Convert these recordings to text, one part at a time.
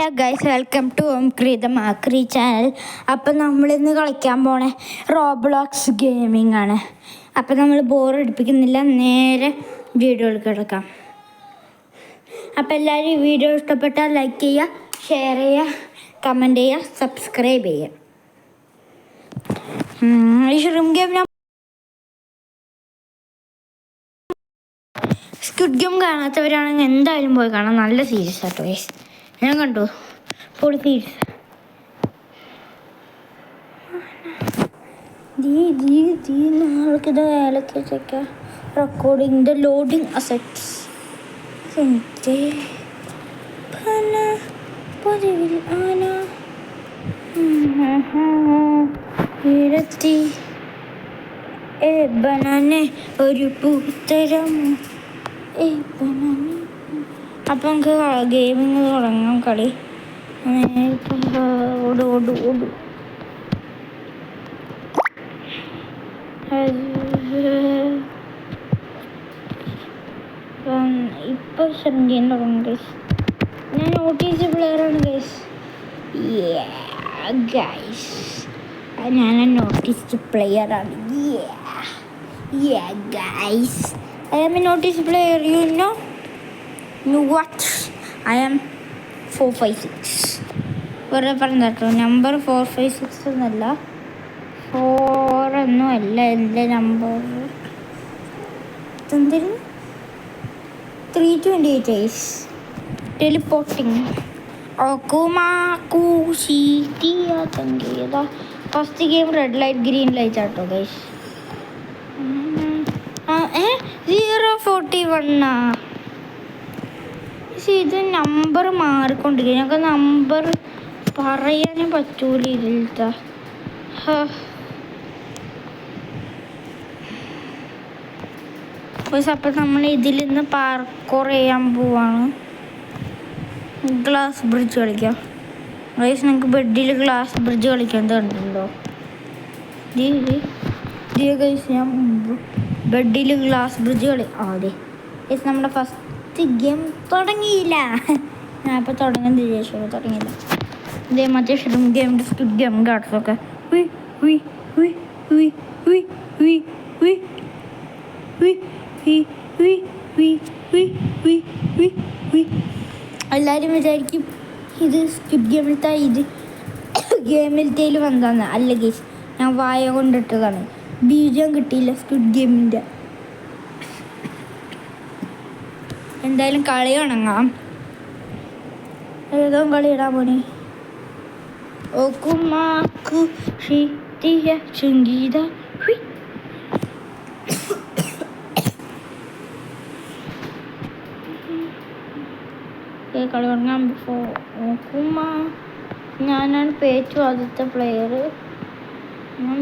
Hello guys, welcome to ക്രീ channel. അപ്പം നമ്മളിന്ന് കളിക്കാൻ പോണേ റോബ്ലോക്സ് ഗെയിമിംഗ് ആണ്. അപ്പം നമ്മൾ ബോറടിപ്പിക്കുന്നില്ല, നേരെ വീഡിയോയിൽ കിടക്കാം. അപ്പം എല്ലാവരും ഈ വീഡിയോ ഇഷ്ടപ്പെട്ടാൽ ലൈക്ക് ചെയ്യുക, ഷെയർ ചെയ്യുക, കമൻറ്റ് ചെയ്യുക, സബ്സ്ക്രൈബ് ചെയ്യുക. ഈ ഷ്രിം ഗെയിം സ്ക്വിഡ് ഗെയിം കാണാത്തവരാണെങ്കിൽ എന്തായാലും പോയി കാണാം. നല്ല സീരീസ് ആട്ടോ ഗൈസ്, ഞാൻ കണ്ടു ഫുൾ സീരീസ്. നമ്മൾക്കിത് ഏലക്ക റെക്കോർഡിംഗ് ദ ലോഡിംഗ് അസെറ്റ്സ് പതിവിൽ ആന ഇരത്തി ബനാനെ ഒരു പൂത്തരം. അപ്പം നമുക്ക് ഗെയിമിങ് തുടങ്ങാം. കളി ഓട് ഓട് ഓട്. ഇപ്പം ശ്രദ്ധിക്കാൻ തുടങ്ങും ഗൈസ്. ഞാൻ നോട്ടീസ് പ്ലെയറാണ് ഗൈസ്. ഗൈസ് ഞാൻ നോട്ടീസ് പ്ലെയറാണ്. Guys I am a notice player, you know what? I am 456. വെറുതെ പറഞ്ഞോ, നമ്പർ 456 എന്നല്ല, 4 ഒന്നും അല്ല എൻ്റെ നമ്പർ. എന്തിന് 328 days teleporting. First game red light green light ആട്ടോ ഗൈസ്. 041. പക്ഷെ ഇത് നമ്പർ മാറിക്കൊണ്ടിരിക്കും. ഞങ്ങൾക്ക് നമ്പർ പറയാനും പറ്റൂല ഇതിലത്തെ. അപ്പം നമ്മൾ ഇതിൽ നിന്ന് പാർക്കോർ ചെയ്യാൻ പോവാണ്. ഗ്ലാസ് ബ്രിഡ്ജ് കളിക്കാം ഗൈസ്. നിങ്ങൾക്ക് ബെഡിൽ ഗ്ലാസ് ബ്രിഡ്ജ് കളിക്കാൻ കണ്ടിട്ടുണ്ടോ? ഗൈസ് ഞാൻ ബെഡിൽ ഗ്ലാസ് ബ്രിഡ്ജ് അതെ ഗൈസ്. നമ്മുടെ ഫസ്റ്റ് ഗെയിം തുടങ്ങിയില്ല. ഞാൻ ഇപ്പോൾ തുടങ്ങാൻ വിചാരിച്ചു, തുടങ്ങിയില്ല. ഇതേ മറ്റേ ഷ്രിം ഗെയിമിൻ്റെ സ്ക്വിഡ് ഗെയിം കാർഡ്സൊക്കെ എല്ലാവരും വിചാരിക്കും ഇത് സ്ക്വിഡ് ഗെയിമിലത്തെ ഗെയിമിലത്തേൽ വന്നതാണ്. അല്ല ഗൈസ്, ഞാൻ വായ കൊണ്ടിട്ടതാണ്. ബീജം കിട്ടിയില്ല സ്ക്വിഡ് ഗെയിമിൻ്റെ. എന്തായാലും കളി ഉണങ്ങാം. ഏതോ കളി ഇടാൻ പോണേ. സംഗീത കളി തുടങ്ങാൻ നോക്കുമ്പോ ഞാനാണ് പേച്ചു ആദ്യത്തെ പ്ലെയർ. ഞാൻ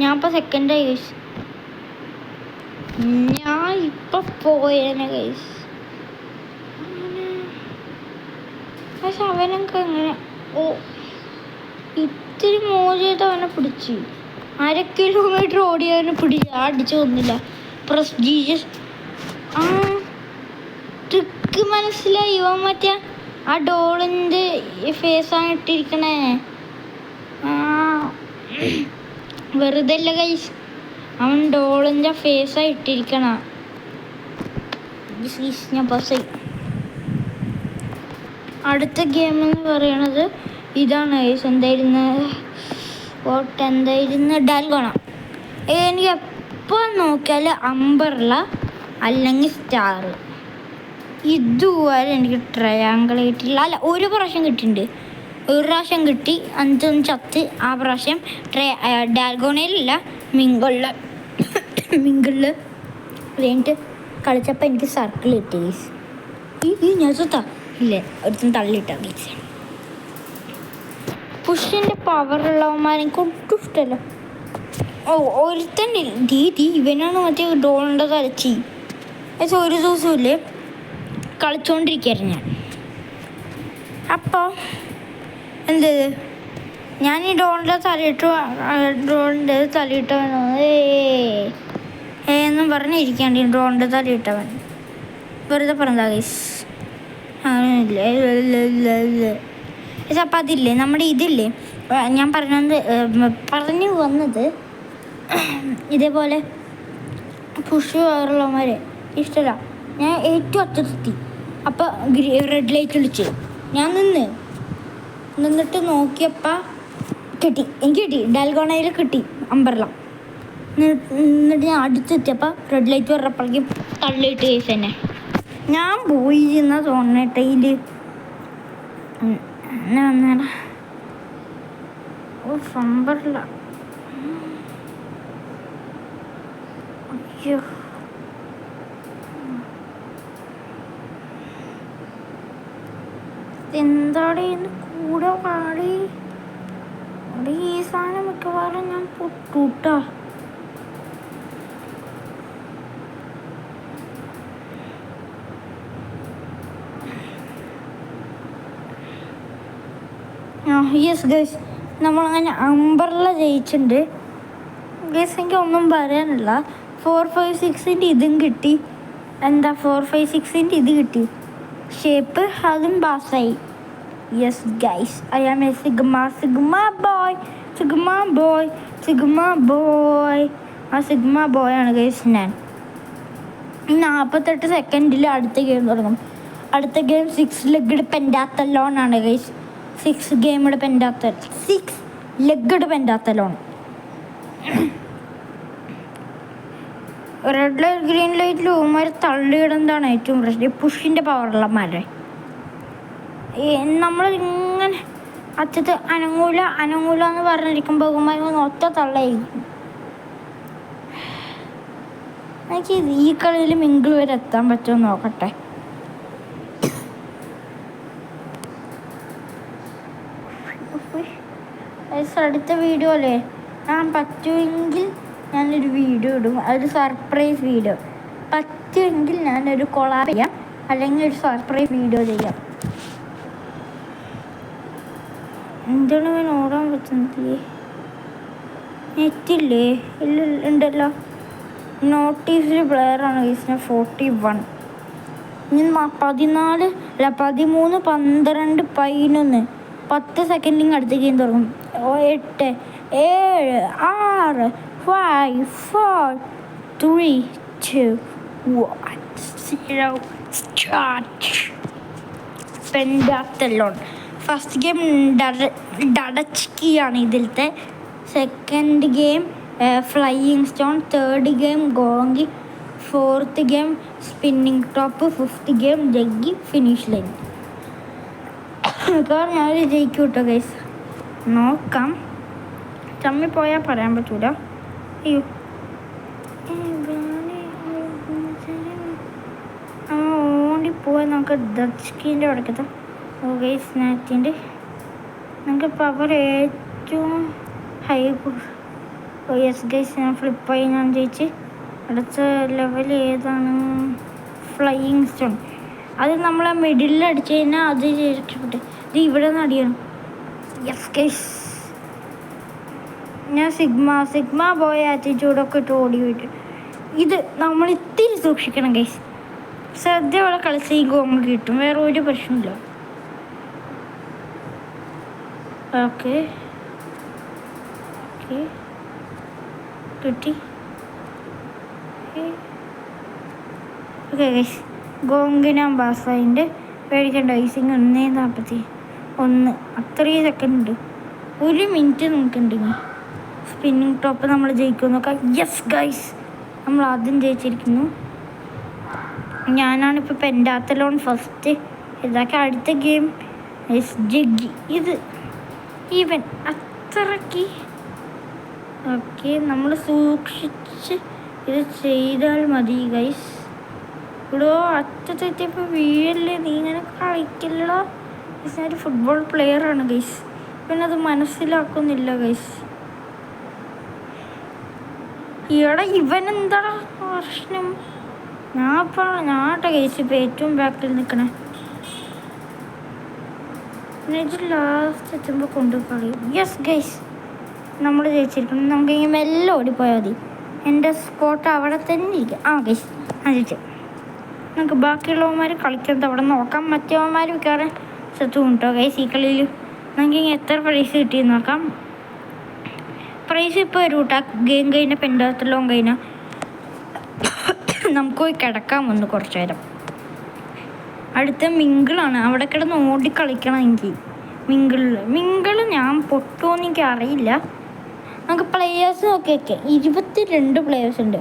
ഞാൻ ഇപ്പൊ സെക്കൻഡായി ഗൈസ്. ഞാൻ ഇപ്പൊ പോയേനെ ഗൈസ്. പക്ഷെ അവനൊക്കെ എങ്ങനെ ഇത്തിരി മോശമായിട്ട് അവനെ പിടിച്ച് 1/2 കിലോമീറ്റർ ഓടി അവനെ പിടിച്ച് അടിച്ചു കൊന്നില്ല. പ്രസ്റ്റീജിയസ് ട്രിക്ക് മനസ്സിലായി. ഇവൻ മറ്റേ ആ ഡോളിൻ്റെ ഫേസാണ് ഇട്ടിരിക്കണേ. വെറുതെ അല്ല ഗൈസ്, അവൻ ഡോളിൻ്റെ ഫേസാണ് ഇട്ടിരിക്കണ. ഞാൻ പാസ്സായി. അടുത്ത ഗെയിം എന്ന് പറയണത് ഇതാണ് ഗൈസ്. എന്തായിരുന്നു ഡാൽഗോണ. എനിക്ക് എപ്പോൾ നോക്കിയാൽ അംബർല അല്ലെങ്കിൽ സ്റ്റാർ. ഇതുവരെ എനിക്ക് ട്രയാങ്കിൾ കിട്ടിയില്ല. അല്ല, ഒരു പ്രാവശ്യം കിട്ടിയിട്ടുണ്ട്. ഒരു പ്രാവശ്യം കിട്ടി, 5 ചത്ത്. ആ പ്രാവശ്യം ഡാൽഗോണയിലല്ല, മിങ്കിളിൽ കഴിഞ്ഞിട്ട് കളിച്ചപ്പോൾ എനിക്ക് സർക്കിൾ കിട്ടി. ഞാൻ ചത്താ ഇല്ലേ, ഒരുത്തും തള്ളിയിട്ടാ ഗീസ്. പുഷിൻ്റെ പവറുള്ളവന്മാരെ എനിക്ക് ഒട്ടും ഇഷ്ടമല്ല. ഒരുത്തന്നെ ഇവനാണ് മറ്റേ ഡോളിൻ്റെ തലച്ചി. ഒരു ദിവസമില്ലേ കളിച്ചുകൊണ്ടിരിക്കുകയായിരുന്നു ഞാൻ. അപ്പോൾ എന്ത് ഞാൻ ഈ ഡ്രോണിൻ്റെ തലയിട്ടവൻ എന്നും പറഞ്ഞിരിക്കാണ്ട് ഡ്രോണിൻ്റെ തലയിട്ടവൻ വെറുതെ പറഞ്ഞതാ ഗൈസ്. അങ്ങനെയില്ലേ അപ്പം അതില്ലേ നമ്മുടെ ഇതില്ലേ ഞാൻ പറഞ്ഞു വന്നത് ഇതേപോലെ പുഷ് വേറുള്ളവന്മാരെ ഇഷ്ടമല്ല. ഞാൻ ഏറ്റവും അറ്റത്തെത്തി. അപ്പം റെഡ് ലൈറ്റ് വിളിച്ച് ഞാൻ നിന്നിട്ട് നോക്കിയപ്പോൾ എനിക്ക് കിട്ടി ഡാൽഗോണയിൽ കിട്ടി അമ്പർല. എന്നിട്ട് ഞാൻ അടുത്തെത്തിയപ്പോൾ റെഡ് ലൈറ്റ് പറഞ്ഞപ്പോഴേക്കും തള്ളിയിട്ട് കേസ് തന്നെ ഞാൻ പോയി എന്നാ തോന്നട്ടയിൽ വന്നേടാ. ഓ അമ്പർല അയ്യോ എന്താടെ കൂടെ പാടി അവിടെ ഈ സാധനം മിക്കവാറും ഞാൻ പൊട്ടൂട്ടാ. യെസ് ഗൈസ് നമ്മളങ്ങനെ അമ്പർല ജയിച്ചിട്ടുണ്ട് ഗൈസ്. എനിക്ക് ഒന്നും പറയാനില്ല. 456 ഇതും കിട്ടി. 456 ഇത് കിട്ടി ഷേപ്പ്, അതും പാസ്സായി. Yes guys I am a sigma boy. ആ സിഗ്മ ബോയ് ആണ് ഗൈസ് ഞാൻ. 48 സെക്കൻഡിൽ അടുത്ത ഗെയിം തുടങ്ങും. അടുത്ത ഗെയിം 6 ലെഗ്ഡ് പെൻറ്റാത്തലോൺ ആണ് guys. 6 legged pentathlon. Red light green ലൈറ്റിൽ ഉമാർ തള്ളിയിടുന്നതാണ് ഏറ്റവും പ്രശ്നം. പുഷിൻ്റെ പവറുള്ളമാരെ നമ്മൾ ഇങ്ങനെ അറ്റത്ത് അനങ്ങൂല എന്ന് പറഞ്ഞിരിക്കുമ്പോൾ ഉമാർ ഒറ്റ തള്ളയായിരിക്കും. എനിക്ക് ഈ കളിയിൽ മിങ്കിൾ വരെ എത്താൻ പറ്റുമോ നോക്കട്ടെ. അടുത്ത വീഡിയോ അല്ലേ ഞാൻ പറ്റുമെങ്കിൽ ഞാനൊരു വീഡിയോ ഇടും. അതൊരു സർപ്രൈസ് വീഡിയോ. പറ്റുമെങ്കിൽ ഞാനൊരു കൊളാബ് ചെയ്യാം, അല്ലെങ്കിൽ ഒരു സർപ്രൈസ് വീഡിയോ ചെയ്യാം. എന്താണ് ഞാൻ ഓടാൻ പറ്റുന്നത്? നെറ്റില്ലേ? ഇല്ല ഉണ്ടല്ലോ. നോട്ടീസിൽ പ്ലെയറാണ് ഗൈസിന് 41. ഇനി 14 അല്ല 13 12 11 10 സെക്കൻഡിങ് അടുത്ത ഗെയിം തുടങ്ങും. 8 7 6 5 4 3 2 1 0 സ്റ്റാർട്ട്. പെൻറ്റാത്തലോൺ ഫസ്റ്റ് ഗെയിം ഡഡച്കിയാണ് ഇതിലത്തെ. Second game flying stone. Third game ഗോങ്കി. Fourth game spinning top. Fifth game ജഗ്ഗി. Finish line. കാരണം ഞാനൊരു ജയിക്കും കേട്ടോ ഗൈസ്. നോക്കാം. ചമ്മിപ്പോയാൽ പറയാൻ പറ്റൂല. അയ്യോ ഓടിപ്പോവാൻ നമുക്ക് ഡച്കിൻ്റെ അവിടേക്കത്തെ ഗൈസ് നാറ്റിൻ്റെ നമുക്ക് പവർ ഏറ്റവും ഹൈ. യെസ് ഗൈസ് ഞാൻ ഫ്ലിപ്പായി ഞാൻ ജയിച്ച്. അടുത്ത ലെവൽ ഏതാണ്? Flying stone. അത് നമ്മളെ മിഡിലിൽ അടിച്ചു കഴിഞ്ഞാൽ അത് രക്ഷപ്പെട്ടു. ഇത് ഇവിടെ നിന്ന് അടിയണം. യെസ് ഗൈസ് ഞാൻ സിഗ്മ ബോയ് ആറ്റിറ്റ്യൂഡൊക്കെ ഇട്ട് ഓടി പോയിട്ട്. ഇത് നമ്മൾ ഇത്തിരി സൂക്ഷിക്കണം ഗൈസ്. ശ്രദ്ധയോടെ കളിച്ച് ഈ ഗോൾ കിട്ടും. വേറെ ഒരു പ്രശ്നമില്ല. ഓക്കെ കിട്ടി. ഓക്കെ ഗൈസ് ഗോങ്കിന ബാസായിൻ്റെ പേടിക്കേണ്ട. ഐസിങ് 1:41 അത്രയും സെക്കൻഡ് ഉണ്ട്. 1 മിനിറ്റ് നമുക്കുണ്ടെങ്കിൽ സ്പിന്നിങ് ടോപ്പ് നമ്മൾ ജയിക്കും നോക്കാം. യെസ് ഗൈസ് നമ്മൾ ആദ്യം ജയിച്ചിരിക്കുന്നു. ഞാനാണിപ്പോൾ പെൻറ്റാത്തലോൺ ഫസ്റ്റ്. ഇതൊക്കെ അടുത്ത ഗെയിം ജഗ്ഗി. ഇത് ഈവൻ അത്രയ്ക്ക് ഓക്കെ. നമ്മൾ സൂക്ഷിച്ച് ഇത് ചെയ്താൽ മതി ഗൈസ്. ഇവിടെ അറ്റത്തെത്തിയപ്പോൾ വീഴല്ലേ, നീ ഇങ്ങനെ കളിക്കില്ലടോ. ഒരു ഫുട്ബോൾ പ്ലെയറാണ് ഗൈസ്. പിന്നെ അത് മനസ്സിലാക്കുന്നില്ല ഗൈസ്. ഈയിടെ ഇവനെന്താടാ പ്രശ്നം? ഞാട്ടെ ഗൈസ് ഇപ്പം ഏറ്റവും ബാക്കിൽ നിൽക്കണേ. ഇത് ലാസ്റ്റ് എത്തുമ്പോൾ കൊണ്ടുപോയി. യെസ് ഗൈസ്, നമ്മൾ ജയിച്ചിരിക്കണം. നമുക്ക് ഇങ്ങനെ മെല്ലെ ഓടിപ്പോയാൽ മതി. എൻ്റെ സ്പോട്ട് അവിടെ തന്നെ ഇരിക്കും. ആ ഗൈസ്, ജയിച്ചു. നമുക്ക് ബാക്കിയുള്ളവന്മാർ കളിക്കുന്നത് അവിടെ നോക്കാം. മറ്റേവന്മാർ മിക്കവാറും സെത്തും കേട്ടോ ഗൈസ്. ഈ കളിയിൽ നമുക്ക് ഇങ്ങനെ എത്ര പ്രൈസ് കിട്ടിയെന്ന് നോക്കാം. പ്രൈസ് ഇപ്പോൾ വരും കേട്ടോ. ഗെയിം കഴിഞ്ഞ പെൻഡാത്തിലോം കഴിഞ്ഞാൽ നമുക്ക് പോയി കിടക്കാൻ വന്നു കുറച്ച് നേരം. അടുത്ത മിങ്കിളാണ്. അവിടെ കിടന്ന് ഓടി കളിക്കണം എനിക്ക്. മിങ്കിള് ഞാൻ പൊട്ടുമോയെന്ന് എനിക്ക് അറിയില്ല. നമുക്ക് പ്ലെയേഴ്സ് നോക്കിയൊക്കെ 22 പ്ലെയേഴ്സ് ഉണ്ട്.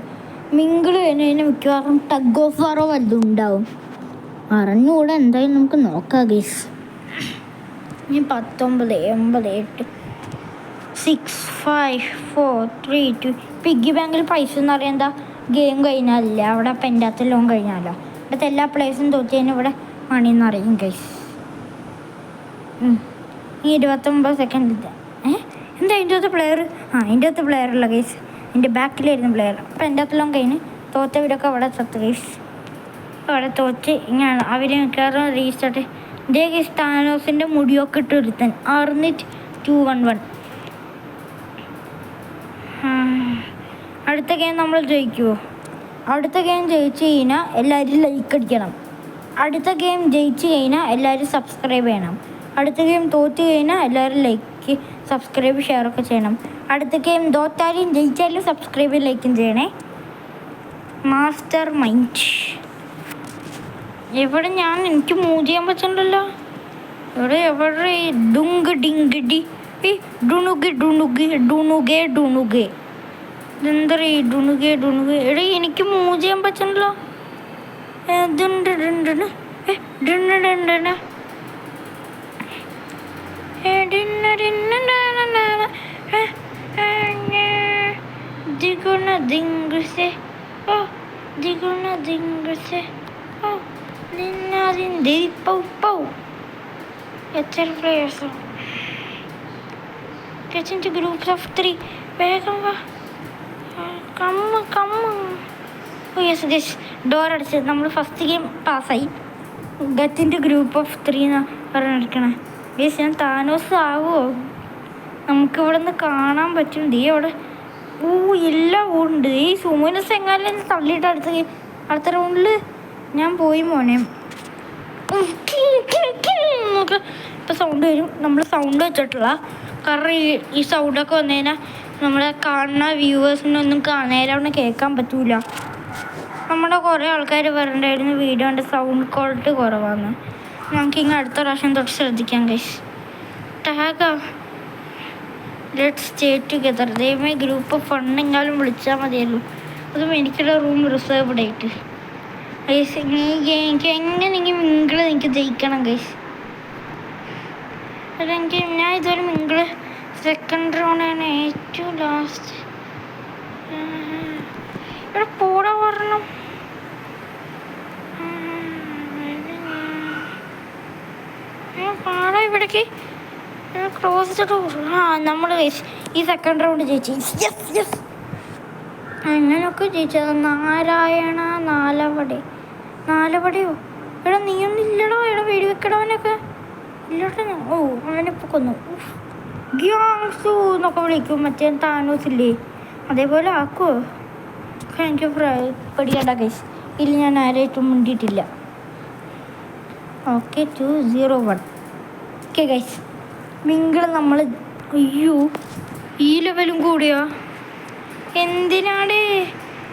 മിങ്കിള് കഴിഞ്ഞ് മിക്കവാറും ടഗ് ഓഫ് വാറോ വല്ലതും ഉണ്ടാവും. അറിഞ്ഞുകൂടെ, എന്തായാലും നമുക്ക് നോക്കാം ഗൈസ്. ഇനി 19, 80, 8, 6, 5, 4, 3, 2. പിഗ്ഗി ബാങ്കിൽ പൈസ എന്ന് പറയുന്നത് എന്താ, ഗെയിം കഴിഞ്ഞാലില്ല. അവിടെ പെൻഡാത്ത ലോൺ കഴിഞ്ഞാലോ ഇവിടുത്തെ എല്ലാ പ്ലേസും തോറ്റി കഴിഞ്ഞാൽ ഇവിടെ മണിന്ന് അറിയും ഗൈസ്. ഈ 29 സെക്കൻഡ് എന്താ അതിൻ്റെ അകത്ത് പ്ലെയർ? അതിൻ്റെ അകത്ത് പ്ലെയർ ഉള്ള ഗൈസ്. എൻ്റെ ബാക്കിലായിരുന്നു പ്ലെയർ. അപ്പം എൻ്റെ അകത്ത് ലോൺ കഴിഞ്ഞ് തോറ്റവരൊക്കെ അവിടെ സത്ത് ഗൈസ്. അവിടെ തോറ്റ് ഇങ്ങനെ അവർ മിക്കവാറും റീസ്റ്റാർട്ട്. ഇതേ ഗൈസ് താനോസിൻ്റെ മുടിയൊക്കെ ഇട്ട് ഒരുത്തൻ അറിഞ്ഞിട്ട് 2-1-1. അടുത്ത ഗെയിം നമ്മൾ ജയിക്കുമോ? അടുത്ത ഗെയിം ജയിച്ച് കഴിഞ്ഞാൽ എല്ലാവരും ലൈക്ക് അടിക്കണം. അടുത്ത ഗെയിം ജയിച്ച് കഴിഞ്ഞാൽ എല്ലാവരും സബ്സ്ക്രൈബ് ചെയ്യണം. അടുത്ത ഗെയിം തോറ്റ് കഴിഞ്ഞാൽ എല്ലാവരും ലൈക്ക്, സബ്സ്ക്രൈബ്, ഷെയറൊക്കെ ചെയ്യണം. അടുത്ത ഗെയിം തോറ്റാലും ജയിച്ചാലും സബ്സ്ക്രൈബും ലൈക്കും ചെയ്യണേ. മാസ്റ്റർ മൈൻഡ് എവിടെ? എനിക്ക് മൂവ് ചെയ്യാൻ പറ്റുന്നുണ്ടല്ലോ. എവിടെ ഡുങ്ക് ഡിങ്ക് ഡി ഡുണുഗ് ഡുണുഗ് ഡുണുഗേ ഡുണുഗേ. ഇതെന്താ ഡുണുഗേ ഡുണുഗേ? എടേ എനിക്ക് മൂവ് ചെയ്യാൻ പറ്റുന്നല്ലോ. എത്ര പ്ലേയേഴ്സോ? Get into groups of 3. വേഗം വാ. Come. Oh yes guys, door അടിച്ചത്. നമ്മൾ ഫസ്റ്റ് ഗെയിം പാസ്സായി. Get in to group of 3 എന്ന് പറഞ്ഞെടുക്കണേ ഗൈസ്. ഞാൻ താനോസ് ആവുമോ? നമുക്കിവിടെ നിന്ന് കാണാൻ പറ്റും. അവിടെ എല്ലാം ഉണ്ട്. ഈ സൂമോനസ് എങ്ങാനും തള്ളിയിട്ട് അടുത്ത റൗണ്ടിൽ ഞാൻ പോയി മോനെ. നമുക്ക് ഇപ്പം സൗണ്ട് വരും. നമ്മൾ സൗണ്ട് വെച്ചിട്ടുള്ള കാരണം ഈ സൗണ്ടൊക്കെ വന്നു കഴിഞ്ഞാൽ നമ്മളെ കാണുന്ന വ്യൂവേഴ്സിനൊന്നും നേരെ കേൾക്കാൻ പറ്റൂല. നമ്മുടെ കുറേ ആൾക്കാർ പറഞ്ഞിട്ടുണ്ടായിരുന്നു വീഡിയോൻ്റെ സൗണ്ട് ക്വാളിറ്റി കുറവാണ്. നമുക്കിങ്ങനെ അടുത്ത പ്രാവശ്യം തൊട്ട് ശ്രദ്ധിക്കാം ഗൈസ്. ടാഗാ ലെറ്റ്സ് സ്റ്റേ ടുഗെദർ. ദൈവമേ ഗ്രൂപ്പ് ഫണ്ടെങ്കിലും വിളിച്ചാൽ മതിയല്ലോ. അതും എനിക്കുള്ള റൂം റിസർവ്ഡ് ആയിട്ട് ഗൈസ്. എനിക്ക് എങ്ങനെയെങ്കിൽ മിങ്കിള് എനിക്ക് ജയിക്കണം ഗൈസ്. അതെനിക്ക് ഞാൻ ഇതുവരെ മിങ്കിള് സെക്കൻഡ് റൗണ്ടാണ് ഏറ്റവും ലാസ്റ്റ്. ഇവിടെ കൂടെ വരണം. പാടാ ഇവിടേക്ക് ക്ലോസ് ചെയ്തിട്ട്. നമ്മൾ ഈ സെക്കൻഡ് റൗണ്ട് ജയിച്ചു. യെസ് യെസ്, അങ്ങനെയൊക്കെ ജയിച്ചത്. നാരായണ നാലവടയോ? എടാ നീയൊന്നും ഇല്ലടോ. എടാ വെടിവെക്കടവനൊക്കെ ഇല്ലട്ടെ. ഓ അവനിപ്പോൾ കൊന്നു. ഗ്യാങ്സു എന്നൊക്കെ വിളിക്കും. മറ്റേ താനോസില്ലേ അതേപോലെ ആക്കുമോ? എനിക്ക് പഠിക്കേണ്ട ഗൈസ്. ഇല്ല, ഞാൻ ആരായിട്ടും മുണ്ടിയിട്ടില്ല. ഓക്കെ 2-0-1. ഓക്കെ ഗൈസ്, മിങ്കിള് നമ്മൾ അയ്യോ ഈ ലെവലും കൂടിയോ? എന്തിനാണ്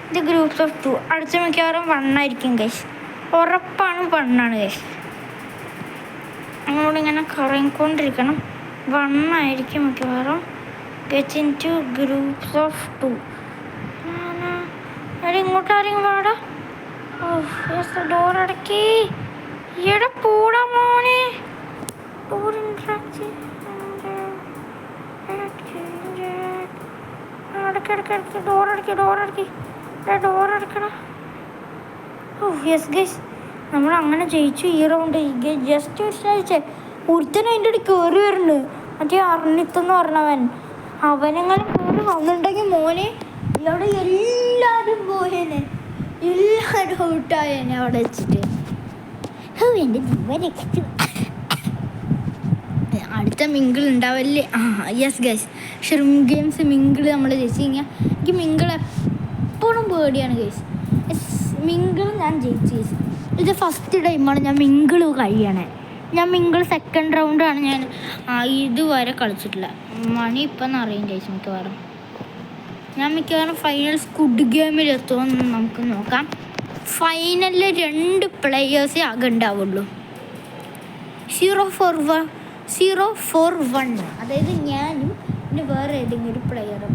ഇത്? Groups of 2. അടുത്ത മിക്കവാറും 1 ആയിരിക്കും ഗൈസ്. ഉറപ്പാണ് 1 ആണ് ഗൈസ്. നമ്മളിങ്ങനെ കറങ്ങിക്കൊണ്ടിരിക്കണം. 1 ആയിരിക്കും മിക്കവാറും. Get in to groups of 2. ഇങ്ങോട്ട് ആരെങ്കിലും വാടാ. ഡോർ അടക്കി. ഇവിടെ പൂടാ മോനെ. ഡോർ അടക്കി. ഡോർ അടക്കടാ. ഓ യെസ് ഗൈസ്, നമ്മൾ അങ്ങനെ ജയിച്ചു ഈ റൗണ്ട്. ജസ്റ്റ് വിചാരിച്ചേ ഒരുത്തനും അതിൻ്റെ ഇടയിൽ കയറി വരുന്നുണ്ട്. മറ്റേ അർണിത്തെന്ന് പറഞ്ഞവൻ. അവനെങ്ങനെ കയറി വന്നിട്ടുണ്ടെങ്കിൽ മോനെ ഇവിടെ എല്ലാവരും പോയേനെ. എല്ലാവരും ഔട്ടായേനെ അവിടെ വെച്ചിട്ട്. എൻ്റെ ജീവൻ രക്ഷിച്ചു. അടുത്ത മിങ്കിൾ ഉണ്ടാവല്ലേ. യെസ് ഗൈസ്, ഷ്രിം ഗെയിംസ് മിങ്കിൾ നമ്മൾ ജയിച്ചു കഴിഞ്ഞാൽ എനിക്ക് മിങ്കിൾ എപ്പോഴും പേടിയാണ് ഗൈസ്. മിങ്കിൾ ഞാൻ ജയിച്ചു ഗൈസ്. ഇത് ഫസ്റ്റ് ടൈമാണ് ഞാൻ മിങ്കിൾ കഴിയണേ. ഞാൻ മിങ്കിൾ സെക്കൻഡ് റൗണ്ടാണ് ഞാൻ ഇതുവരെ കളിച്ചിട്ടില്ല. മണി ഇപ്പം അറിയും ഗൈസ്. ഞാൻ മിക്കവാറും ഫൈനൽ സ്ക്വിഡ് ഗെയിമിൽ എത്തുമെന്ന് നമുക്ക് നോക്കാം. ഫൈനലിൽ 2 പ്ലെയേഴ്സേ ആകെ ഉണ്ടാവുള്ളൂ. 0-4-1, അതായത് ഞാനും പിന്നെ വേറെ ഏതെങ്കിലും ഒരു പ്ലെയറും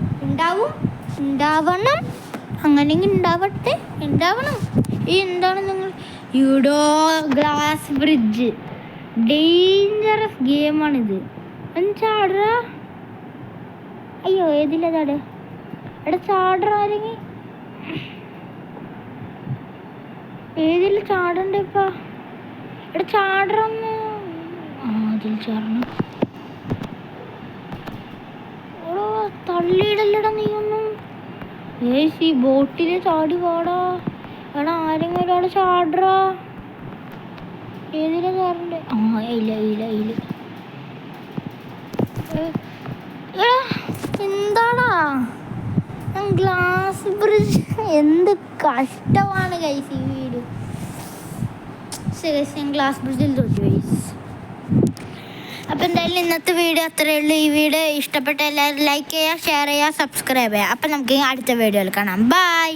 ഉണ്ടാവണം. അങ്ങനെയെങ്കിൽ ഉണ്ടാവണം. ഈ എന്താണ് നിങ്ങൾ ഗ്ലാസ് ബ്രിഡ്ജ് ഡേഞ്ചറസ് ഗെയിമാണിത്. ചാടുക. അയ്യോ ഏതില്ല ചാട്. എടാ ചാടുക. ആരെങ്കിൽ ഏതിൽ ചാടണ്ട ഇപ്പാ. എടാ ചാടറന്ന്. അതിൽ ചാടണം. ഓടോ തള്ളിയിടല്ലടാ നീയൊന്നും. ഈ ബോട്ടിൽ ചാടി പാടാ. എടാ ആരെങ്കിലും ഒരാൾ ചാടറാ. ഏതിലാ ചാടണ്ടേ? ഇല്ല. എന്താടാ ഗ്ലാസ് ബ്രിഡ്ജ്. എന്ത് കഷ്ടമാണ് ഗൈസ് ഈ വീഡിയോ. ഞാൻ ഗ്ലാസ് ബ്രിഡ്ജിൽ തോറ്റു ഗൈസ്. അപ്പം എന്തായാലും ഇന്നത്തെ വീഡിയോ അത്രയേ ഉള്ളൂ. ഈ വീഡിയോ ഇഷ്ടപ്പെട്ട എല്ലാവരും ലൈക്ക് ചെയ്യുക, ഷെയർ ചെയ്യുക, സബ്സ്ക്രൈബ് ചെയ്യുക. അപ്പം നമുക്ക് അടുത്ത വീഡിയോയിൽ കാണാം. ബൈ.